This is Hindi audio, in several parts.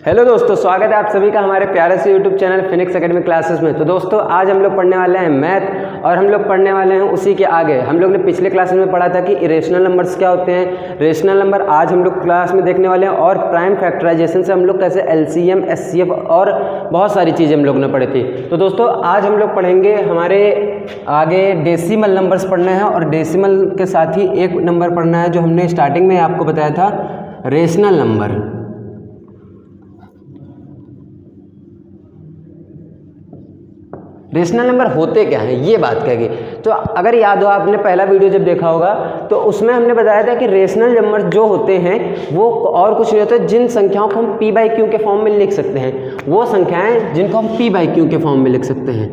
हेलो दोस्तों, स्वागत है आप सभी का हमारे प्यारे से YouTube channel Phoenix academy classes में। तो दोस्तों आज हम लोग पढ़ने वाले हैं मैथ और हम लोग पढ़ने वाले हैं उसी के आगे। हम लोग ने पिछले क्लास में पढ़ा था कि इरेशनल नंबर्स क्या होते हैं, रेशनल नंबर आज हम लोग क्लास में देखने वाले हैं और प्राइम फैक्टराइजेशन से हम लोग कैसे एलसीएम, एचसीएफ और बहुत सारी चीज़ें हम लोग ने पढ़ी थी। तो दोस्तों आज हम लोग पढ़ेंगे, हमारे आगे डेसिमल नंबर्स पढ़ने हैं और डेसिमल के साथ ही एक नंबर पढ़ना है जो हमने स्टार्टिंग में आपको बताया था, रेशनल नंबर। रेशनल नंबर होते क्या हैं ये बात कहेगी। तो अगर याद हो आपने पहला वीडियो जब देखा होगा तो उसमें हमने बताया था कि रेशनल नंबर जो होते हैं वो और कुछ नहीं होते, जिन संख्याओं को हम p/q के फॉर्म में लिख सकते हैं, वो संख्याएं जिनको हम p/q के फॉर्म में लिख सकते हैं,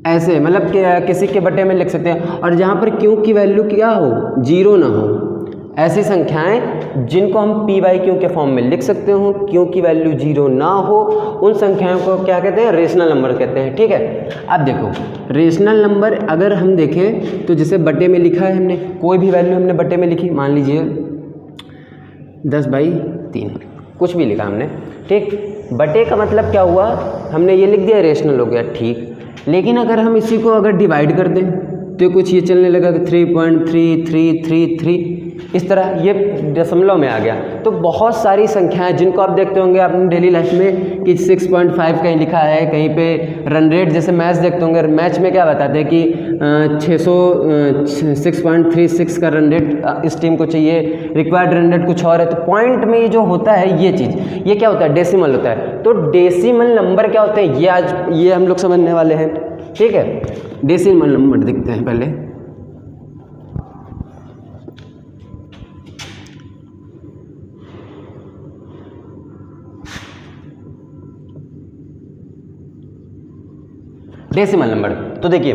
ऐसे मतलब किसी के बटे में लिख सकते हैं, और जहाँ पर q की वैल्यू क्या हो, जीरो ना हो, ऐसी संख्याएं जिनको हम p/q के फॉर्म में लिख सकते हो, q की वैल्यू जीरो ना हो, उन संख्याओं को क्या कहते हैं, रेशनल नंबर कहते हैं। ठीक है, अब देखो रेशनल नंबर अगर हम देखें तो जैसे बटे में लिखा है, हमने कोई भी वैल्यू हमने बटे में लिखी, मान लीजिए 10/3 कुछ भी लिखा हमने, ठीक, बटे का मतलब क्या हुआ, हमने ये लिख दिया, रेशनल हो गया, ठीक। लेकिन अगर हम इसी को अगर डिवाइड कर दें तो कुछ ये चलने लगा कि 3.3333, इस तरह ये दशमलव में आ गया। तो बहुत सारी संख्याएं जिनको आप देखते होंगे अपनी डेली लाइफ में कि 6.5 कहीं लिखा है, कहीं पे रन रेट, जैसे मैच देखते होंगे, मैच में क्या बताते हैं कि 636 का रन रेट इस टीम को चाहिए, रिक्वायर्ड रन रेट कुछ और है। तो पॉइंट में ये जो होता है, ये चीज़, ये क्या होता है, डेसिमल होता है। तो डेसिमल नंबर क्या होते हैं, ये आज ये हम लोग समझने वाले हैं। ठीक है, डेसिमल नंबर देखते हैं पहले। डेसिमल नंबर, तो देखिए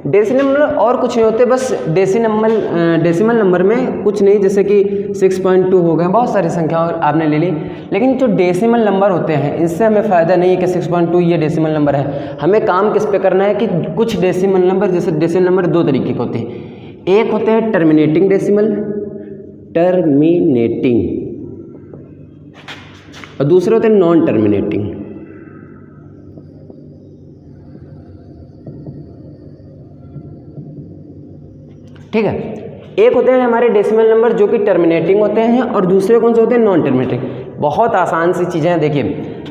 डेसिमल नंबर और कुछ नहीं होते, बस डेसिमल नंबर में कुछ नहीं, जैसे कि 6.2 हो गए, बहुत सारी संख्याएं आपने ले ली। लेकिन जो डेसिमल नंबर होते हैं इससे हमें फ़ायदा नहीं है कि 6.2 ये डेसिमल नंबर है। हमें काम किस पे करना है कि कुछ डेसिमल नंबर, जैसे डेसिमल नंबर दो तरीके के होते हैं, एक होते हैं टर्मिनेटिंग डेसिमल, टर्मिनेटिंग, और दूसरे होते हैं नॉन टर्मिनेटिंग। ठीक है, एक होते हैं हमारे डेसिमल नंबर जो कि टर्मिनेटिंग होते हैं, और दूसरे कौन से होते हैं, नॉन टर्मिनेटिंग। बहुत आसान सी चीज़ें हैं, देखिए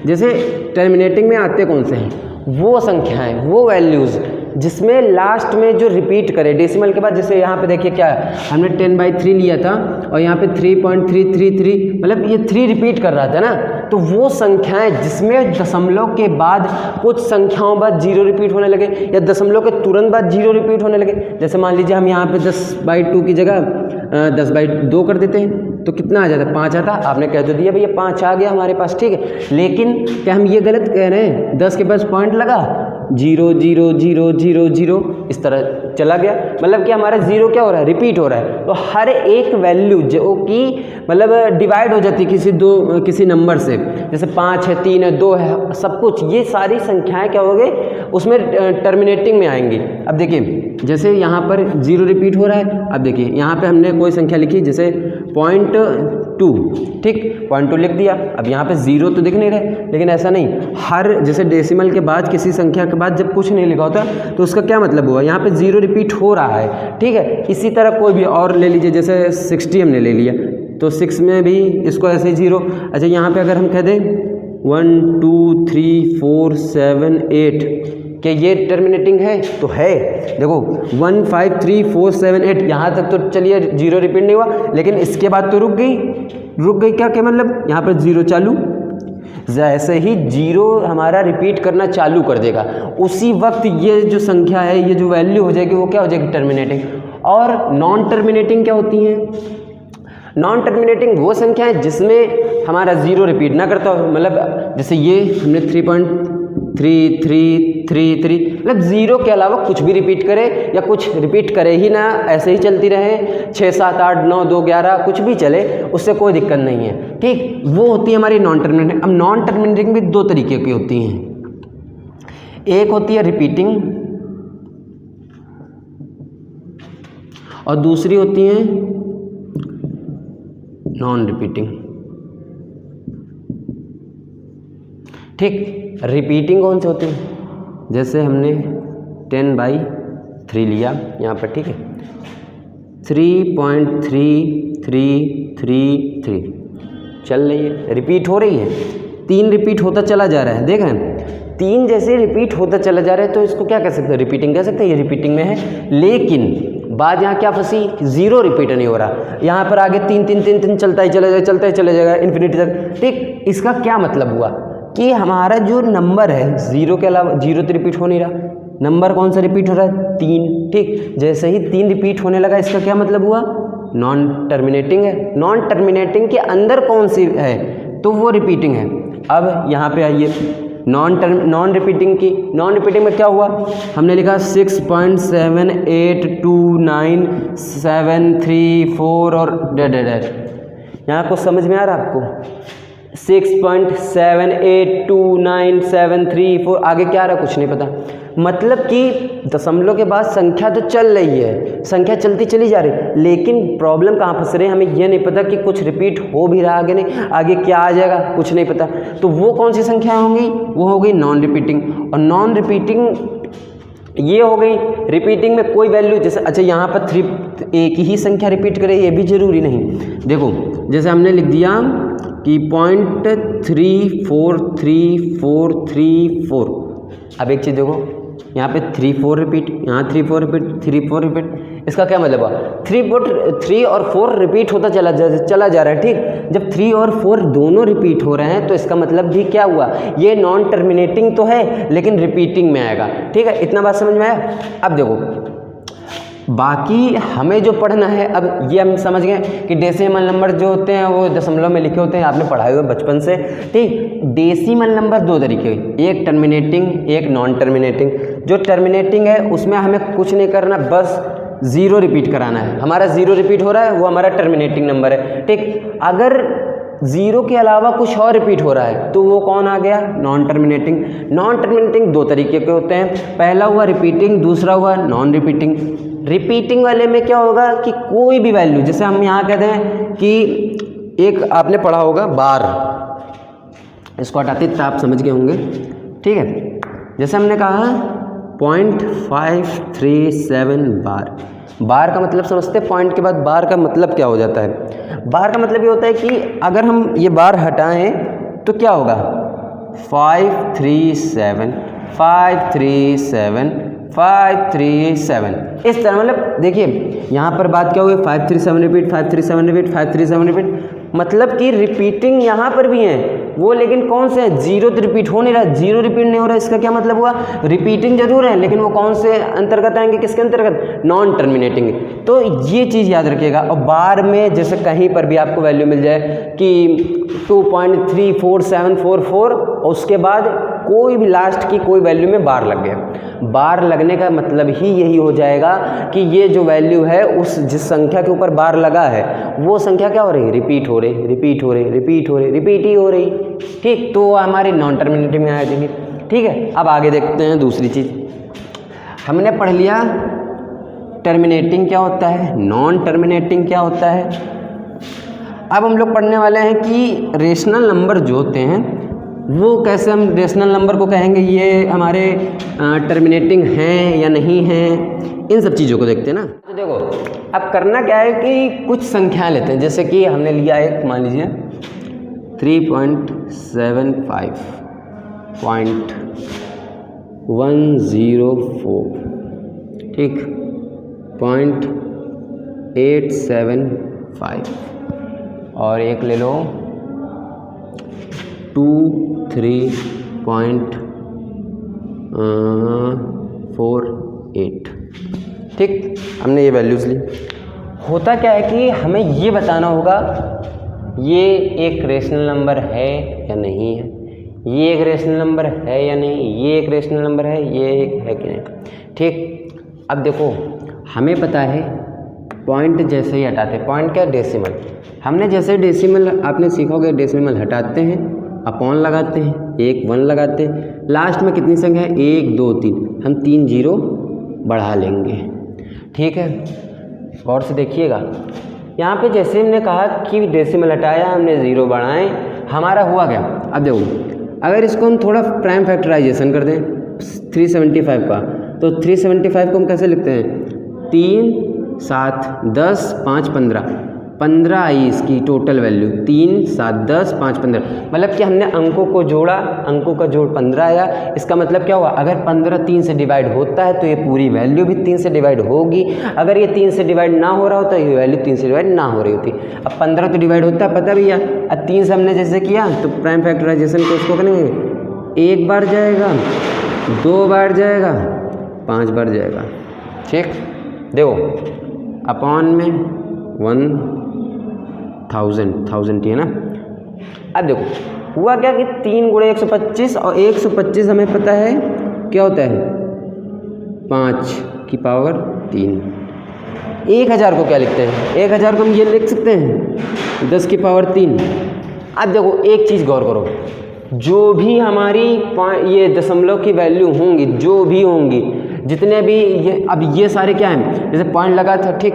जैसे टर्मिनेटिंग में आते कौन से हैं, वो संख्याएं, वो वैल्यूज़ जिसमें लास्ट में जो रिपीट करे डेसिमल के बाद, जैसे यहाँ पे देखिए क्या है, हमने 10/3 लिया था और यहाँ पे 3.333, मतलब ये 3 रिपीट कर रहा था ना। तो वो संख्याएं जिसमें दशमलव के बाद कुछ संख्याओं बाद जीरो रिपीट होने लगे, या दशमलव के तुरंत बाद जीरो रिपीट होने लगे, जैसे मान लीजिए हम यहाँ पे 10/2 की जगह 10/2 कर देते हैं तो कितना आ जाता है, 5 आता। आपने कह तो दिया भैया 5 आ गया हमारे पास, ठीक है। लेकिन क्या हम ये गलत कह रहे हैं, 10 के पास पॉइंट लगा, 0 0 0 0 0 इस तरह चला गया, मतलब कि हमारा जीरो क्या हो रहा है, रिपीट हो रहा है। तो हर एक वैल्यू जो कि मतलब डिवाइड हो जाती है किसी नंबर से, जैसे 5 है, 3 है, 2 है, सब कुछ, ये सारी संख्याएं क्या हो गई उसमें टर्मिनेटिंग में आएंगी। अब देखिए जैसे यहाँ पर 0 रिपीट हो रहा है, अब देखिए यहाँ पे हमने कोई संख्या लिखी जैसे 0.2, ठीक, 0.2 लिख दिया। अब यहाँ पे 0 तो दिख नहीं रहे, लेकिन ऐसा नहीं, हर जैसे डेसिमल के बाद किसी संख्या के बाद जब कुछ नहीं लिखा होता तो उसका क्या मतलब हुआ, यहाँ पे 0 रिपीट हो रहा है। ठीक है, इसी तरह कोई भी और ले लीजिए, जैसे 60 हमने ले लिया तो 6 में भी इसको ऐसे 0। अच्छा, यहाँ पे अगर हम कह दें 1 2 3 4 7 8, क्या ये टर्मिनेटिंग है, तो है। देखो 1 5 3 4 7 8 यहाँ तक तो चलिए 0 रिपीट नहीं हुआ, लेकिन इसके बाद तो रुक गई क्या मतलब यहाँ पर 0 चालू, जैसे ही 0 हमारा रिपीट करना चालू कर देगा उसी वक्त ये जो संख्या है, ये जो वैल्यू हो जाएगी वो क्या हो जाएगी, टर्मिनेटिंग। और नॉन टर्मिनेटिंग क्या होती हैं, नॉन टर्मिनेटिंग वो संख्या है जिसमें हमारा 0 रिपीट ना करता हो, मतलब जैसे ये हमने 3.3333, मतलब 0 के अलावा कुछ भी रिपीट करे या कुछ रिपीट करे ही ना, ऐसे ही चलती रहे, 6 7 8 9 2 11 कुछ भी चले, उससे कोई दिक्कत नहीं है। ठीक, वो होती है हमारी नॉन टर्मिनेटिंग। अब नॉन टर्मिनेटिंग भी दो तरीके की होती हैं, एक होती है रिपीटिंग और दूसरी होती है नॉन रिपीटिंग। ठीक। रिपीटिंग कौन से होते हैं, जैसे हमने 10/3 लिया यहाँ पर, ठीक है, 3.3333 चल रही है, रिपीट हो रही है, 3 रिपीट होता चला जा रहा है, देख रहे हैं 3 जैसे रिपीट होता चला जा रहा है, तो इसको क्या कह सकते हैं, रिपीटिंग कह सकते हैं, ये रिपीटिंग में है। लेकिन बात यहाँ क्या फंसी, 0 रिपीट नहीं हो रहा, यहाँ पर आगे 3 3 3 3 चलता ही चला जाएगा, चलता ही चला जाएगा इन्फिनिटी तक, ठीक। इसका क्या मतलब हुआ कि हमारा जो नंबर है 0 के अलावा 0 तो रिपीट हो नहीं रहा, नंबर कौन सा रिपीट हो रहा है, 3, ठीक। जैसे ही 3 रिपीट होने लगा, इसका क्या मतलब हुआ, नॉन टर्मिनेटिंग है। नॉन टर्मिनेटिंग के अंदर कौन सी है, तो वो रिपीटिंग है। अब यहाँ पे आइए नॉन रिपीटिंग की, नॉन रिपीटिंग में क्या हुआ, हमने लिखा 6.782973 और डैश डैश डैश। यहाँ कुछ समझ में आ रहा है आपको, 6.782973 आगे क्या आ रहा है कुछ नहीं पता, मतलब कि दशमलव के बाद संख्या तो चल रही है, संख्या चलती चली जा रही है, लेकिन प्रॉब्लम कहाँ फंस रही है, हमें ये नहीं पता कि कुछ रिपीट हो भी रहा आगे नहीं, आगे क्या आ जाएगा कुछ नहीं पता। तो वो कौन सी संख्या होंगी, वो हो गई नॉन रिपीटिंग। और नॉन रिपीटिंग ये हो गई, रिपीटिंग में कोई वैल्यू, जैसे अच्छा यहाँ पर 3 एक ही संख्या रिपीट करे, ये भी जरूरी नहीं। देखो जैसे हमने लिख दिया कि 0.343434। अब एक चीज़ देखो, यहाँ पे 3 4 रिपीट, यहाँ 3 4 रिपीट, 3 4 रिपीट, इसका क्या मतलब हुआ, 3 और 4 रिपीट होता चला जा रहा है, ठीक। जब 3 और 4 दोनों रिपीट हो रहे हैं, तो इसका मतलब भी क्या हुआ, ये नॉन टर्मिनेटिंग तो है लेकिन रिपीटिंग में आएगा, ठीक है। इतना बात समझ में आया। अब देखो बाकी हमें जो पढ़ना है, अब ये हम समझ गए कि डेसिमल नंबर जो होते हैं वो दशमलव में लिखे होते हैं, आपने पढ़ाए हुए बचपन से, ठीक। डेसिमल नंबर 2 तरीके के, एक टर्मिनेटिंग एक नॉन टर्मिनेटिंग। जो टर्मिनेटिंग है उसमें हमें कुछ नहीं करना, बस 0 रिपीट कराना है, हमारा 0 रिपीट हो रहा है, वो हमारा टर्मिनेटिंग नंबर है, ठीक। अगर 0 के अलावा कुछ और रिपीट हो रहा है तो वो कौन आ गया, नॉन टर्मिनेटिंग। नॉन टर्मिनेटिंग 2 तरीके के होते हैं, पहला हुआ रिपीटिंग, दूसरा हुआ नॉन रिपीटिंग। रिपीटिंग वाले में क्या होगा कि कोई भी वैल्यू, जैसे हम यहाँ कहते हैं कि एक आपने पढ़ा होगा बार, इसको हटाते तो आप समझ गए होंगे, ठीक है। जैसे हमने कहा 0.537 बार, बार का मतलब समझते हैं, पॉइंट के बाद बार का मतलब क्या हो जाता है, बार का मतलब ये होता है कि अगर हम ये बार हटाएं तो क्या होगा, 537 537 537, इस तरह। मतलब देखिए यहाँ पर बात क्या हुई, 537 रिपीट 537 रिपीट 537 रिपीट, मतलब कि रिपीटिंग यहाँ पर भी है वो, लेकिन कौन से है, 0 तो रिपीट हो नहीं रहा, 0 रिपीट नहीं हो रहा, इसका क्या मतलब हुआ, रिपीटिंग जरूर है लेकिन वो कौन से अंतर्गत आएंगे, किसके अंतर्गत, नॉन टर्मिनेटिंग। तो ये चीज़ याद रखिएगा। और बार में जैसे कहीं पर भी आपको वैल्यू मिल जाए कि 2.34744 और उसके बाद कोई भी लास्ट की कोई वैल्यू में बार लग गया, बार लगने का मतलब ही यही हो जाएगा कि ये जो वैल्यू है उस जिस संख्या के ऊपर बार लगा है वो संख्या क्या हो रही है, रिपीट हो रही, रिपीट हो रही, रिपीट हो रही, रिपीट ही हो रही, ठीक। तो हमारी नॉन टर्मिनेटिंग में आ जाएगी, ठीक है। अब आगे देखते हैं दूसरी चीज़, हमने पढ़ लिया टर्मिनेटिंग क्या होता है, नॉन टर्मिनेटिंग क्या होता है। अब हम लोग पढ़ने वाले हैं कि रेशनल नंबर जो होते हैं वो कैसे हम रेशनल नंबर को कहेंगे, ये हमारे टर्मिनेटिंग हैं या नहीं हैं, इन सब चीज़ों को देखते हैं ना। तो देखो अब करना क्या है कि कुछ संख्याएं लेते हैं, जैसे कि हमने लिया एक, मान लीजिए 3.75.104, ठीक, 0.875, और एक ले लो 23.48, ठीक। हमने ये वैल्यूज़ ली। होता क्या है कि हमें ये बताना होगा ये एक रेशनल नंबर है या नहीं है, ये एक रेशनल नंबर है या नहीं, ये एक रेशनल नंबर है, ये एक है कि नहीं, ठीक। अब देखो हमें पता है पॉइंट जैसे ही हटाते, पॉइंट क्या, डेसिमल, हमने जैसे डेसिमल आपने सीखोगे, डेसिमल हटाते हैं, अपॉन लगाते हैं, 1 1 लगाते हैं, लास्ट में कितनी संख्या है, 1 2 3, हम 3 0 बढ़ा लेंगे, ठीक है। गौर से देखिएगा, यहाँ पे जैसे हमने कहा कि डेसिमल हटाया, हमने 0 बढ़ाएं, हमारा हुआ क्या। अब देखो अगर इसको हम थोड़ा प्राइम फैक्टराइजेशन कर दें 375 का, तो 375 को हम कैसे लिखते हैं, 3 7 10 5 15 आई इसकी टोटल वैल्यू, 3 7 10 5 15, मतलब कि हमने अंकों को जोड़ा, अंकों का जोड़ 15 आया। इसका मतलब क्या हुआ, अगर 15 3 से डिवाइड होता है तो ये पूरी वैल्यू भी 3 से डिवाइड होगी। अगर ये 3 से डिवाइड ना हो रहा होता ये वैल्यू 3 से डिवाइड ना हो रही होती। अब 15 तो डिवाइड होता है पता भैया, अब 3 से हमने जैसे किया तो प्राइम फैक्टराइजेशन को उसको करेंगे, 1 बार जाएगा, 2 बार जाएगा, 5 बार जाएगा। ठीक, देखो अपॉन में 1000 ही है ना। अब देखो हुआ क्या कि 3 गुणे 125 और 125 हमें पता है क्या होता है 5 की पावर 3। 1000 को क्या लिखते हैं, 1000 को हम ये लिख सकते हैं 10 की पावर 3। अब देखो एक चीज़ गौर करो, जो भी हमारी ये दशमलव की वैल्यू होंगी, जो भी होंगी, जितने भी ये, अब ये सारे क्या हैं, जैसे पॉइंट लगा था ठीक,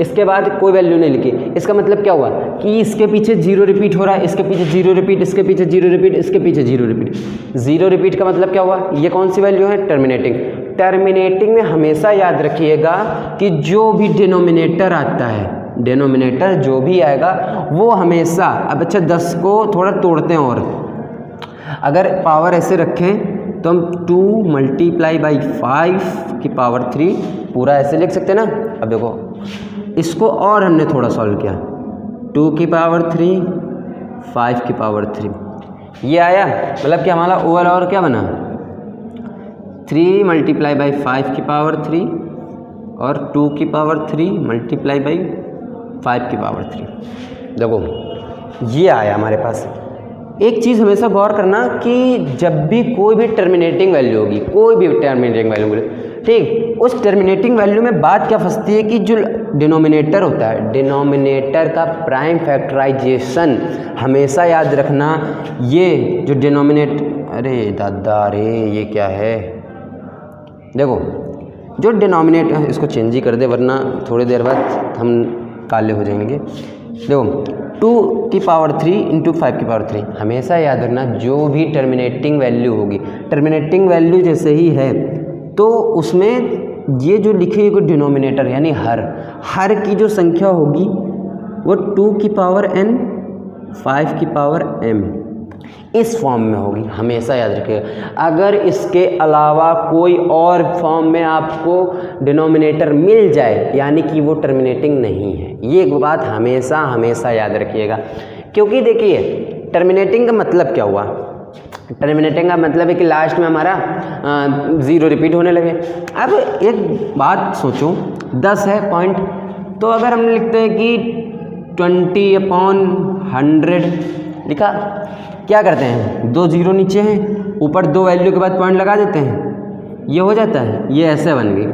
इसके बाद कोई वैल्यू नहीं लिखी, इसका मतलब क्या हुआ कि इसके पीछे 0 रिपीट हो रहा है, इसके पीछे 0 रिपीट, इसके पीछे 0 रिपीट, इसके पीछे 0 रिपीट। 0 रिपीट का मतलब क्या हुआ, ये कौन सी वैल्यू है, टर्मिनेटिंग। टर्मिनेटिंग में हमेशा याद रखिएगा कि जो भी डिनोमिनेटर आता है, डिनोमिनेटर जो भी आएगा वो हमेशा, अब अच्छा 10 को थोड़ा तोड़ते हैं और अगर पावर ऐसे रखें तो हम 2 × 5 की पावर 3 पूरा ऐसे लिख सकते हैं ना। अब देखो इसको और हमने थोड़ा सॉल्व किया, 2 की पावर 3 5 की पावर 3 ये आया, मतलब कि हमारा ओवरऑल क्या बना 3 × 5 की पावर 3 और 2 की पावर 3 × 5 की पावर 3। देखो ये आया हमारे पास। एक चीज़ हमेशा गौर करना कि जब भी कोई भी टर्मिनेटिंग वैल्यू होगी, कोई भी टर्मिनेटिंग वैल्यू होगी, ठीक, उस टर्मिनेटिंग वैल्यू में बात क्या फंसती है कि जो डिनोमिनेटर होता है, डिनोमिनेटर का प्राइम फैक्टराइजेशन हमेशा याद रखना। ये जो अरे दादा रे ये क्या है, देखो जो डिनोमिनेटर, इसको चेंज ही कर दे वरना थोड़ी देर बाद हम काले हो जाएंगे। देखो 2 की पावर 3 × 5 की पावर 3 हमेशा याद रखना, जो भी टर्मिनेटिंग वैल्यू होगी, टर्मिनेटिंग वैल्यू जैसे ही है तो उसमें ये जो लिखी हुई डिनोमिनेटर यानी हर की जो संख्या होगी वो 2 की पावर n 5 की पावर m इस फॉर्म में होगी, हमेशा याद रखिएगा। अगर इसके अलावा कोई और फॉर्म में आपको डिनोमिनेटर मिल जाए यानी कि वो टर्मिनेटिंग नहीं है, ये एक बात हमेशा याद रखिएगा। क्योंकि देखिए टर्मिनेटिंग का मतलब क्या हुआ, टर्मिनेटिंग का मतलब है कि लास्ट में हमारा 0 रिपीट होने लगे। अब एक बात सोचो 10 है पॉइंट, तो अगर हम लिखते हैं कि 20/100 लिखा, क्या करते हैं 2 0 नीचे हैं, ऊपर 2 वैल्यू के बाद पॉइंट लगा देते हैं, ये हो जाता है, ये ऐसे बन गई।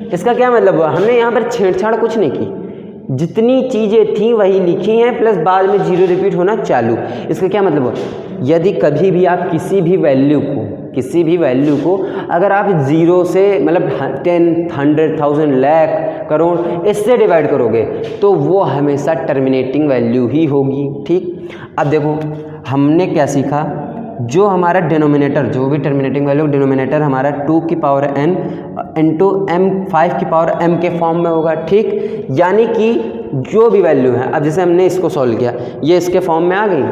इसका क्या मतलब हुआ, हमने यहाँ पर छेड़छाड़ कुछ नहीं की, जितनी चीज़ें थी वही लिखी हैं, प्लस बाद में 0 रिपीट होना चालू। इसका क्या मतलब हुआ, यदि कभी भी आप किसी भी वैल्यू को अगर आप 0 से मतलब 10 100 1000 लाख करोड़ इससे डिवाइड करोगे तो वो हमेशा टर्मिनेटिंग वैल्यू ही होगी। ठीक, अब देखो हमने क्या सीखा, जो हमारा डिनोमिनेटर, जो भी टर्मिनेटिंग वैल्यू डिनोमिनेटर हमारा 2 की पावर n × m 5 की पावर m के फॉर्म में होगा। ठीक, यानी कि जो भी वैल्यू है, अब जैसे हमने इसको सॉल्व किया, ये इसके फॉर्म में आ गई।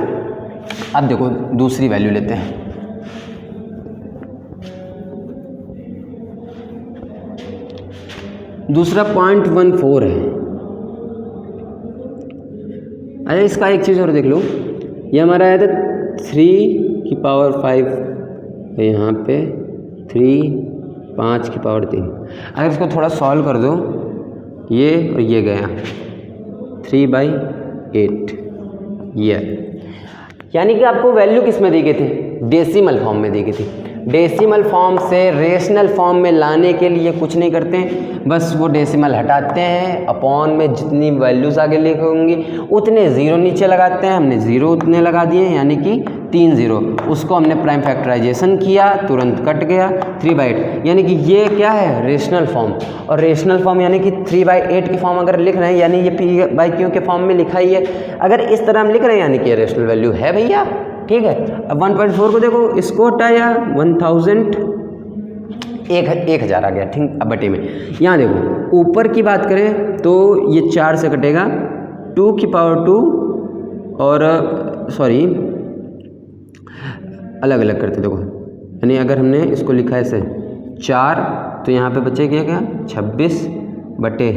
अब देखो दूसरी वैल्यू लेते हैं, दूसरा 0.14 है। अरे इसका एक चीज़ और देख लो, ये हमारा आया था 3 की पावर 5, यहाँ पे 3 5 की पावर 3। अगर इसको थोड़ा सॉल्व कर दो, ये और ये गया 3/8, ये यानी कि आपको वैल्यू किस में दी गई थी, डेसिमल फॉर्म में दी गई थी। डेसिमल फॉर्म से रेशनल फॉर्म में लाने के लिए कुछ नहीं करते हैं, बस वो डेसिमल हटाते हैं, अपॉन में जितनी वैल्यूज़ आगे लिखी होंगी उतने 0 नीचे लगाते हैं। हमने 0 उतने लगा दिए, यानी कि 3 0, उसको हमने प्राइम फैक्टराइजेशन किया, तुरंत कट गया 3/8, यानी कि ये क्या है रेशनल फॉर्म। और रेशनल फॉर्म यानी कि 3/8 की फॉर्म अगर लिख रहे हैं यानी ये P/Q के फॉर्म में लिखा ही है। अगर इस तरह हम लिख रहे हैं यानी कि रेशनल वैल्यू है भैया, ठीक है। अब 1.4 को देखो, इसको हटाया 1000 1000 आ गया, ठीक। अब बटे में यहाँ देखो ऊपर की बात करें तो ये 4 से कटेगा 2 की पावर 2 और सॉरी अलग अलग करते देखो, यानी अगर हमने इसको लिखा है ऐसे 4 तो यहाँ पे बचेगा क्या 26 बटे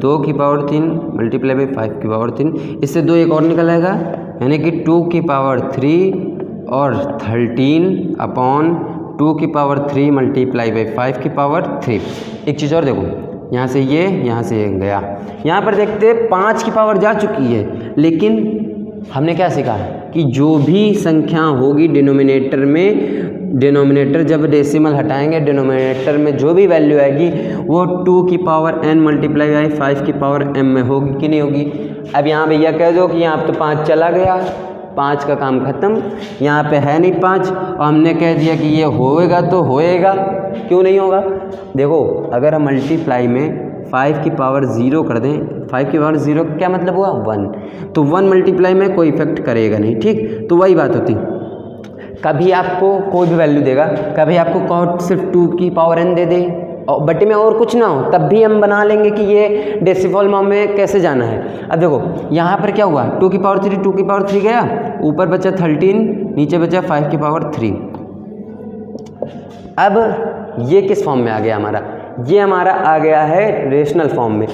2 की पावर 3 मल्टीप्लाई बाई 5 की पावर 3, इससे 2 एक और निकल आएगा यानी कि 2 की पावर 3 और 13 अपॉन 2 की पावर 3 मल्टीप्लाई बाई 5 की पावर 3। एक चीज़ और देखो, यहाँ से ये गया, यहाँ पर देखते 5 की पावर जा चुकी है, लेकिन हमने क्या सीखा कि जो भी संख्या होगी डिनोमिनेटर में, डिनोमिनेटर जब डेसिमल हटाएंगे डिनोमिनेटर में जो भी वैल्यू आएगी वो 2 की पावर n मल्टीप्लाई बाई 5 की पावर m में होगी कि नहीं होगी। अब यहाँ भैया कह दो कि यहाँ तो 5 चला गया, 5 का काम खत्म, यहाँ पे है नहीं 5 और हमने कह दिया कि ये होएगा तो होएगा, क्यों नहीं होगा। देखो अगर हम मल्टीप्लाई में 5 की पावर 0 कर दें, 5 की पावर 0 क्या मतलब हुआ 1, तो 1 मल्टीप्लाई में कोई इफेक्ट करेगा नहीं, ठीक। तो वही बात होती, कभी आपको कोई भी वैल्यू देगा, कभी आपको कॉट सिर्फ 2 की पावर n दे दे और बटे में और कुछ ना हो, तब भी हम बना लेंगे कि ये डेसिमल फॉर्म में कैसे जाना है। अब देखो यहाँ पर क्या हुआ 2 की पावर 3, 2 की पावर 3 गया, ऊपर बचा 13, नीचे बचा 5 की पावर 3। अब ये किस फॉर्म में आ गया हमारा, ये हमारा आ गया है रेशनल फॉर्म में।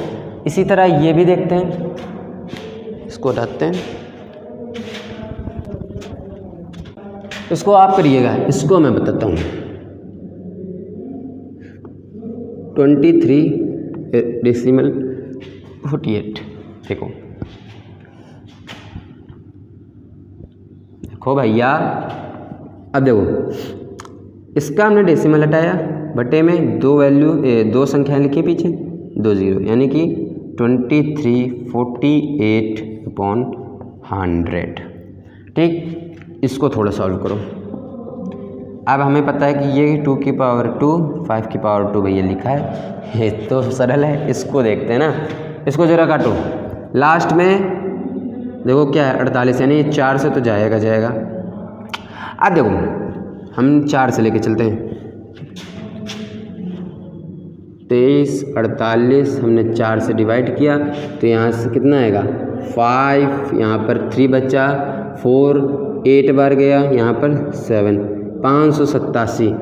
इसी तरह ये भी देखते हैं, इसको हटाते हैं, इसको आप करिएगा, इसको मैं बताता हूँ। 23 डेसिमल 48 देखो, देखो भैया, अब देखो इसका हमने डेसिमल हटाया, बटे में 2 वैल्यू 2 संख्या लिखी पीछे 2 0, यानी कि 2348 अपॉन 100, ठीक। इसको थोड़ा सॉल्व करो। अब हमें पता है कि ये 2 की पावर 2 5 की पावर 2 भैया लिखा है, ये तो सरल है। इसको देखते हैं ना, इसको जरा काटो, लास्ट में देखो क्या है 48, यानी ये 4 से तो जाएगा। अब देखो हम 4 से लेके चलते हैं, 23 48 हमने 4 से डिवाइड किया तो यहाँ से कितना आएगा 5, यहाँ पर 3 बचा, 4 8 बार गया, यहाँ पर 7, 587,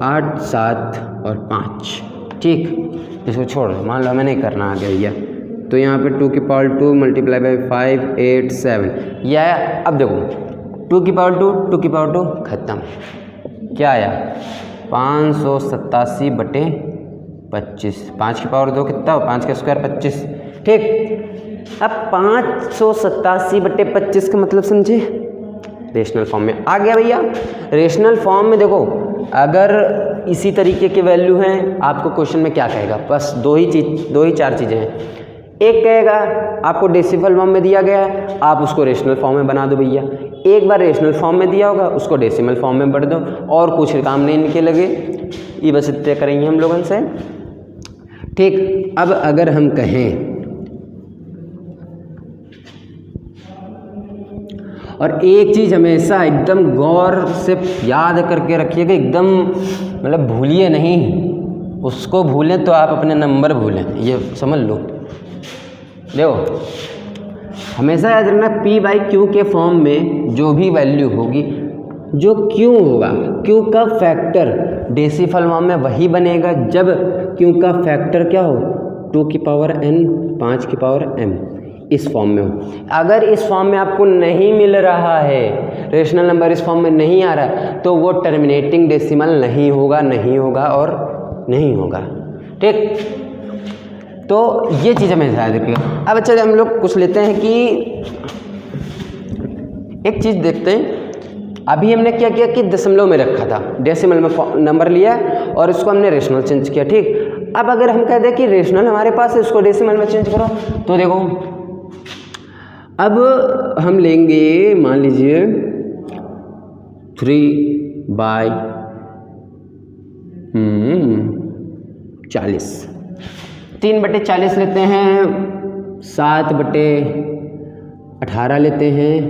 8 7 और 5, ठीक। इसको छोड़ दो, मान लो हमें नहीं करना आ गया भैया, तो यहाँ पे 2 की पावर 2 मल्टीप्लाई बाई 5 8 7 ये आया। अब देखो 2 की पावर 2 की पावर 2 खत्म, क्या आया 587 बटे 25, 5 की पावर 2 कितना हो, 5 का स्क्वायर 25, ठीक। अब 587 बटे 25 का मतलब समझे, रेशनल फॉर्म में आ गया भैया। रेशनल फॉर्म में देखो अगर इसी तरीके के वैल्यू हैं, आपको क्वेश्चन में क्या कहेगा, बस दो ही चार चीज़ें हैं। एक कहेगा आपको डेसिमल फॉर्म में दिया गया है, आप उसको रेशनल फॉर्म में बना दो भैया। एक बार रेशनल फॉर्म में दिया होगा उसको डेसिमल फॉर्म में बढ़ दो, और कुछ काम नहीं इनके लगे, ये बस इतने करेंगे हम लोगों से, ठीक। अब अगर हम कहें, और एक चीज़ हमेशा एकदम गौर से याद करके रखिएगा, एकदम मतलब भूलिए नहीं, उसको भूलें तो आप अपने नंबर भूलें, ये समझ लो। देखो हमेशा याद रखना P/Q के फॉर्म में जो भी वैल्यू होगी, जो Q होगा, Q का फैक्टर डेसिमल फॉर्म में वही बनेगा जब Q का फैक्टर क्या हो 2 की पावर n 5 की पावर m इस फॉर्म में हो। अगर इस फॉर्म में आपको नहीं मिल रहा है, रेशनल नंबर इस फॉर्म में नहीं आ रहा, तो वो टर्मिनेटिंग डेसिमल नहीं होगा और नहीं होगा, ठीक। तो ये चीज़ हमें ध्यान रखिएगा। अब अच्छा हम लोग कुछ लेते हैं कि एक चीज़ देखते हैं, अभी हमने क्या किया कि दशमलव में रखा था, डेसिमल में नंबर लिया और इसको हमने रेशनल चेंज किया, ठीक। अब अगर हम कहते हैं कि रेशनल हमारे पास है, इसको डेसिमल में चेंज करो, तो देखो अब हम लेंगे, मान लीजिए 3/40, 3/40 लेते हैं, 7/18 लेते हैं,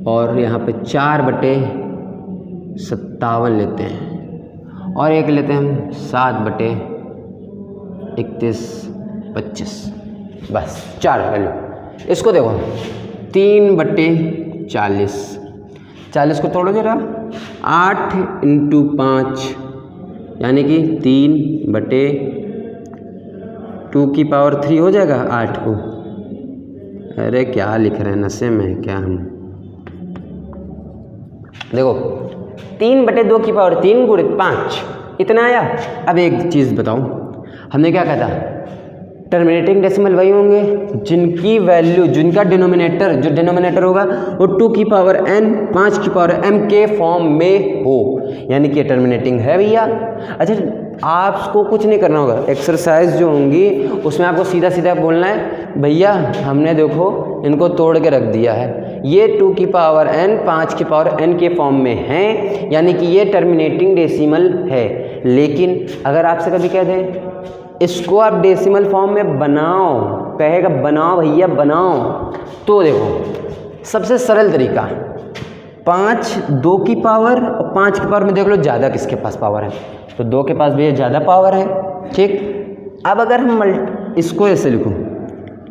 और यहाँ पे 4/57 लेते हैं और एक लेते हैं हम 7/31/25, बस 4 वैल्यू। इसको देखो 3/40, 40 को तोड़ो जरा, 8 × 5 यानी कि 3/2 हो जाएगा 8 को। अरे क्या लिख रहे हैं, नशे में क्या हम। देखो 3/2 × 5 इतना आया। अब एक चीज़ बताओ, हमने क्या कहा था, टर्मिनेटिंग डेसिमल वही होंगे जिनकी वैल्यू, जिनका डिनोमिनेटर, जो डिनोमिनेटर होगा वो 2n 5m के फॉर्म में हो, यानी कि टर्मिनेटिंग है भैया। अच्छा, आपको कुछ नहीं करना होगा, एक्सरसाइज जो होंगी उसमें आपको सीधा सीधा बोलना है, भैया हमने देखो इनको तोड़ के रख दिया है, ये 2n 5n के फॉर्म में हैं, यानी कि ये टर्मिनेटिंग डेसिमल है। लेकिन अगर आपसे कभी कह दें इसको आप डेसिमल फॉर्म में बनाओ, कहेगा बनाओ भैया बनाओ, तो देखो सबसे सरल तरीका 5 2 की पावर और 5 की पावर में देख लो ज़्यादा किसके पास पावर है, तो 2 के पास भैया ज़्यादा पावर है। ठीक, अब अगर हम इसको ऐसे लिखो,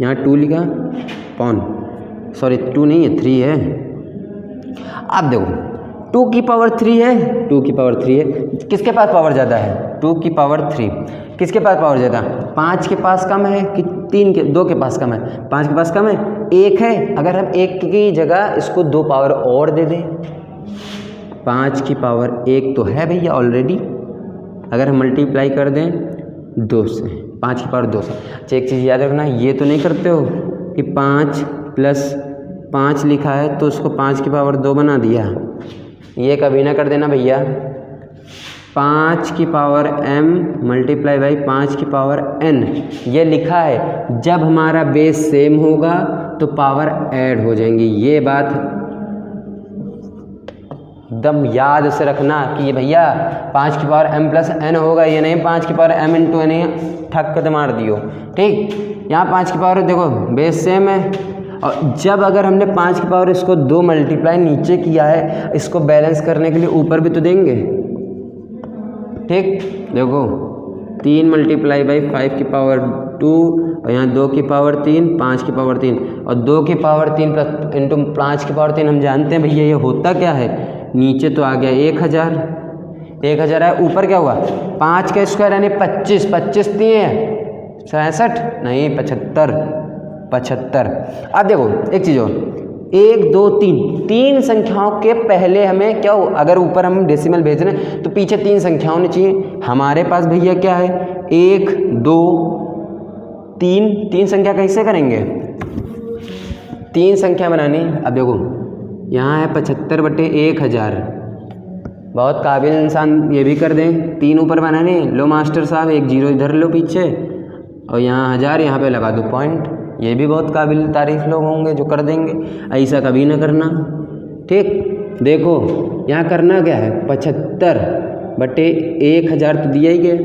यहाँ 2 लिखा, 2 नहीं है 3 है। अब देखो 2 की पावर 3 है, 2 की पावर 3 है, किसके पास पावर ज़्यादा है, 2 की पावर 3। किसके पास पावर ज़्यादा, 5 के पास कम है कि 2 के पास कम है, 5 के पास कम है, 1 है। अगर हम 1 की जगह इसको 2 पावर और दे दें, 5 की पावर 1 तो है भैया ऑलरेडी, अगर हम मल्टीप्लाई कर दें 2 से, 5 की पावर 2 से। अच्छा, एक चीज़ याद रखना, ये तो नहीं करते हो कि 5 + 5 लिखा है तो उसको 5 की पावर 2 बना दिया, ये कभी ना कर देना भैया। 5 की पावर m मल्टीप्लाई बाई 5 की पावर n, ये लिखा है। जब हमारा बेस सेम होगा तो पावर ऐड हो जाएंगी, ये बात एकदम याद से रखना कि ये भैया 5 की पावर m + n होगा, ये नहीं 5 की पावर m × n ठक मार दियो। ठीक, यहाँ 5 की पावर देखो बेस सेम है, और जब अगर हमने 5 की पावर इसको 2 मल्टीप्लाई नीचे किया है, इसको बैलेंस करने के लिए ऊपर भी तो देंगे। ठीक, देखो 3 मल्टीप्लाई बाई 5 की पावर 2 और यहाँ 2 की पावर 3, 5 की पावर 3 और 2 की पावर 3 + इंटू 5 की पावर 3। हम जानते हैं भैया ये होता क्या है, नीचे तो आ गया 1000 है, ऊपर क्या हुआ 5 का स्क्वायर यानी 25, 25 3 है 67 नहीं 75। अब देखो एक चीज़ और, 1 2 3 संख्याओं के पहले हमें क्या हो, अगर ऊपर हम डेसिमल भेज रहे हैं तो पीछे 3 संख्या होनी चाहिए। हमारे पास भैया क्या है 1 2 3 संख्या कैसे करेंगे, 3 संख्या बनानी। अब देखो यहाँ है 75/1000, बहुत काबिल इंसान ये भी कर दें, 3 ऊपर बनाने, लो मास्टर साहब 1 0 इधर लो पीछे और यहाँ 1000 यहाँ पे लगा दो पॉइंट, ये भी बहुत काबिल तारीफ लोग होंगे जो कर देंगे। ऐसा कभी ना करना। ठीक, देखो यहाँ करना क्या है 75/1000 तो दिया ही गया।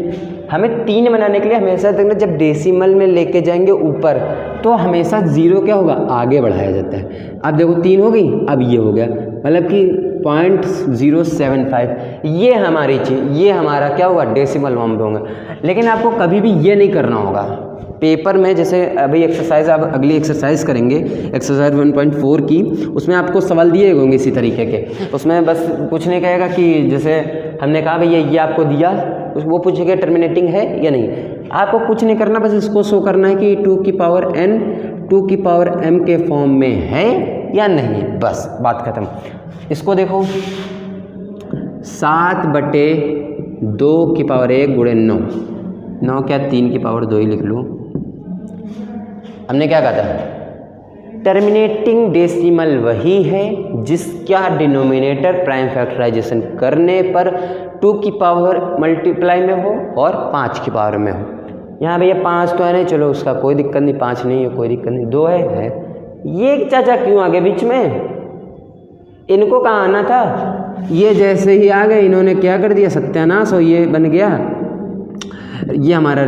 हमें 3 बनाने के लिए हमेशा देखना, जब डेसिमल में लेके जाएंगे ऊपर तो हमेशा 0 क्या होगा आगे बढ़ाया जाता है। अब देखो 3 हो गई, अब ये हो गया, मतलब कि 0.075, ये हमारी चीज़, ये हमारा क्या होगा डेसिमल फॉर्म में होगा। लेकिन आपको कभी भी ये नहीं करना होगा पेपर में, जैसे अभी एक्सरसाइज आप अगली एक्सरसाइज करेंगे, एक्सरसाइज 1.4 की, उसमें आपको सवाल दिए होंगे इसी तरीके के। उसमें बस कुछ नहीं कहेगा कि जैसे हमने कहा भैया ये आपको दिया, वो पूछेगा टर्मिनेटिंग है या नहीं। आपको कुछ नहीं करना, बस इसको शो करना है कि 2 की पावर n 2 की पावर m के फॉर्म में है या नहीं, बस बात खत्म। इसको देखो 7/2 की पावर 1 × 9, 9 क्या 3 की पावर 2 ही लिख लूँ। हमने क्या कहा था, टर्मिनेटिंग डेसिमल वही है जिसका डिनोमिनेटर प्राइम फैक्टराइजेशन करने पर 2 की पावर मल्टीप्लाई में हो और 5 की पावर में हो। यहाँ भैया 5 तो है नहीं, चलो उसका कोई दिक्कत नहीं, 5 नहीं है कोई दिक्कत नहीं, 2 है। ये चाचा क्यों आगे बीच में, इनको कहाँ आना था, ये जैसे ही आ गए इन्होंने क्या कर दिया सत्यानाश, और ये बन गया ये हमारा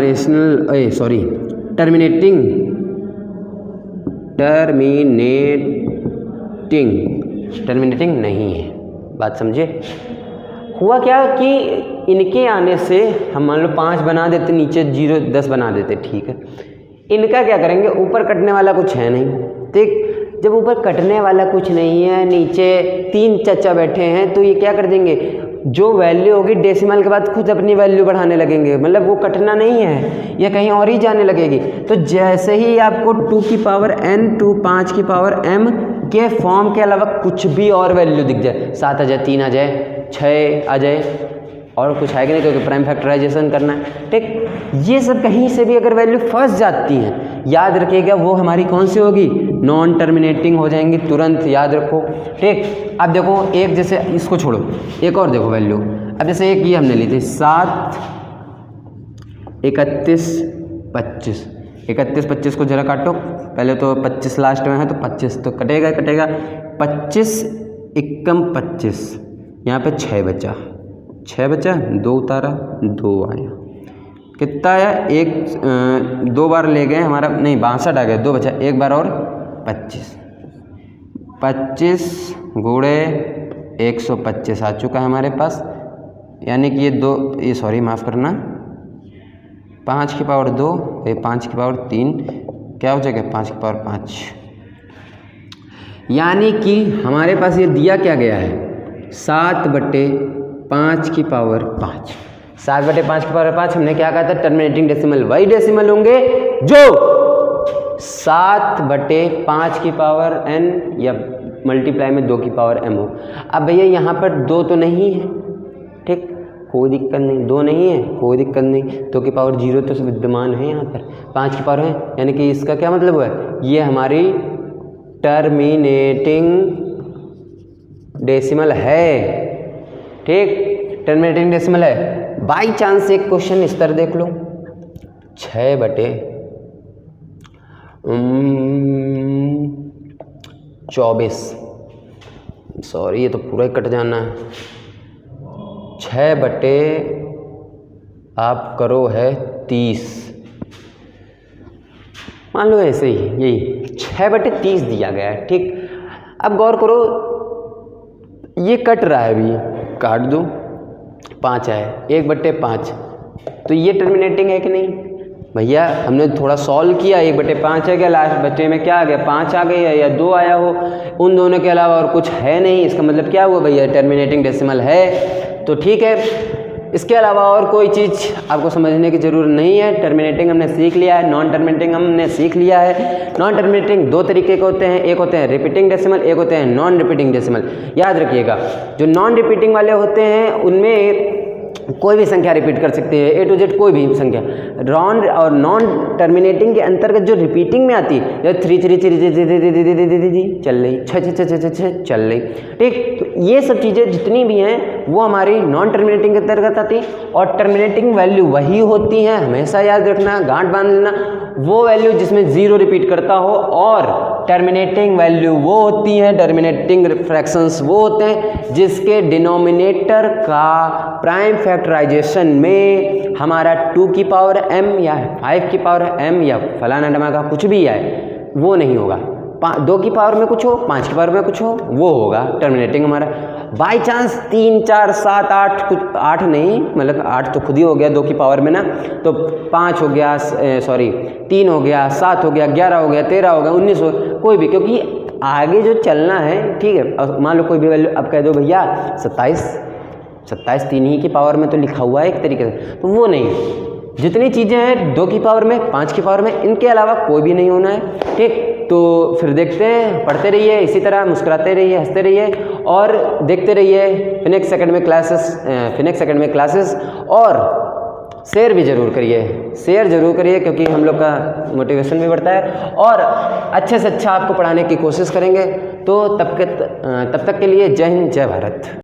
टर्मिनेटिंग टर्मिनेटिंग नहीं है। बात समझे? हुआ क्या कि इनके आने से हम मान लो 5 बना देते, नीचे 0 10 बना देते, ठीक है। इनका क्या करेंगे, ऊपर कटने वाला कुछ है नहीं, ठीक। जब ऊपर कटने वाला कुछ नहीं है, नीचे 3 चचा बैठे हैं, तो ये क्या कर देंगे, जो वैल्यू होगी डेसिमल के बाद खुद अपनी वैल्यू बढ़ाने लगेंगे, मतलब वो कटना नहीं है, ये कहीं और ही जाने लगेगी। तो जैसे ही आपको 2 की पावर n टू 5 की पावर m के फॉर्म के अलावा कुछ भी और वैल्यू दिख जाए, 7 आ जाए, 3 आ जाए, 6 आ जाए, और कुछ आएगा नहीं क्योंकि प्राइम फैक्टराइजेशन करना है, ठीक। ये सब कहीं से भी अगर वैल्यू फंस जाती हैं, याद रखिएगा वो हमारी कौन सी होगी, नॉन टर्मिनेटिंग हो जाएंगी, तुरंत याद रखो, ठीक। अब देखो एक, जैसे इसको छोड़ो, एक और देखो वैल्यू। अब जैसे एक ये हमने ली थी 7 31 25, 31 25 को जरा काटो, पहले तो 25 लास्ट में है तो 25 तो कटेगा कटेगा, 25 एकम 25, यहाँ पे 6 बचा, 6 बचा, 2 उतारा, 2 आया, कितना आया, 2 बार ले गए हमारा, नहीं 62 आ गया, 2 बचा, 1 बार और 25, 25 गुणे 125 आ चुका है हमारे पास, यानी कि ये सॉरी माफ़ करना, 5 की पावर 2, ये 5 की पावर 3, क्या हो जाएगा 5 की पावर 5, यानी कि हमारे पास ये दिया क्या गया है, 7/5 की पावर 5, 7/5 की पावर 5। हमने क्या कहा था, टर्मिनेटिंग डेसिमल वही डेसिमल होंगे जो 7/5 की पावर n या मल्टीप्लाई में 2 की पावर m हो। अब भैया यहाँ पर 2 तो नहीं है, ठीक, कोई दिक्कत नहीं, 2 नहीं है, कोई दिक्कत नहीं, 2 की पावर 0 तो विद्यमान है यहाँ पर, 5 की पावर है, यानी कि इसका क्या मतलब हुआ है, ये हमारी टर्मिनेटिंग डेसिमल है, ठीक, टर्मिनेटिंग डेसिमल है। बाई चांस एक क्वेश्चन इस तरह देख लो, 6/24, सॉरी ये तो पूरा ही कट जाना है, 6/ आप करो है 30, मान लो ऐसे ही, यही 6/30 दिया गया है, ठीक। अब गौर करो, ये कट रहा है, अभी काट दो, 5 है, 1/5, तो ये टर्मिनेटिंग है कि नहीं भैया, हमने थोड़ा सॉल्व किया, 1/5 है क्या, लास्ट बच्चे में क्या आ गया, 5 आ गई है या 2 आया हो, उन दोनों के अलावा और कुछ है नहीं, इसका मतलब क्या हुआ भैया, टर्मिनेटिंग डेसिमल है, तो ठीक है। इसके अलावा और कोई चीज़ आपको समझने की ज़रूरत नहीं है, टर्मिनेटिंग हमने सीख लिया है, नॉन टर्मिनेटिंग हमने सीख लिया है। नॉन टर्मिनेटिंग 2 तरीके के होते हैं, एक होते हैं रिपीटिंग डेसिमल, एक होते हैं नॉन रिपीटिंग डेसिमल। याद रखिएगा, जो नॉन रिपीटिंग वाले होते हैं उनमें कोई भी संख्या रिपीट कर सकते हैं, A to Z कोई भी संख्या। नॉन टर्मिनेटिंग के अंतर्गत जो रिपीटिंग में आती है, जैसे 3 3 3 चल रही, 6 6 6 6 6 चल रही, ठीक। तो ये सब चीज़ें जितनी भी हैं वो हमारी नॉन टर्मिनेटिंग के अंतर्गत आती है, और टर्मिनेटिंग वैल्यू वही होती हैं, हमेशा याद रखना, गांठ बांध लेना, वो वैल्यू जिसमें 0 रिपीट करता हो, और टर्मिनेटिंग वैल्यू वो होती हैं, टर्मिनेटिंग फ्रैक्शंस वो होते हैं जिसके डिनोमिनेटर का प्राइम फैक्टराइजेशन में हमारा 2 की पावर m या 5 की पावर m या फलाना डमाका कुछ भी आए, वो नहीं होगा। 2 की पावर में कुछ हो, 5 की पावर में कुछ हो, वो होगा टर्मिनेटिंग हमारा। बाई चांस 3 4 7 8, कुछ 8 नहीं, मतलब 8 तो खुद ही हो गया 2 की पावर में ना, तो 5 हो गया, सॉरी 3 हो गया, 7 हो गया, 11 हो गया, 13 हो गया, 19 हो गया, कोई भी, क्योंकि आगे जो चलना है, ठीक है। और मान लो कोई भी वैल्यू अब कह दो भैया 27 3 ही की पावर में तो लिखा हुआ है एक तरीके से, तो वो नहीं, जितनी चीज़ें हैं 2 की पावर में, 5 की पावर में, इनके अलावा कोई भी नहीं होना है, ठीक। तो फिर देखते हैं, पढ़ते रहिए, इसी तरह मुस्कुराते रहिए, हंसते रहिए, और देखते रहिए फिनिक्स एकेडमी क्लासेस, और शेयर भी ज़रूर करिए, क्योंकि हम लोग का मोटिवेशन भी बढ़ता है, और अच्छे से अच्छा आपको पढ़ाने की कोशिश करेंगे। तो तब तक के लिए जय हिंद, जय भारत।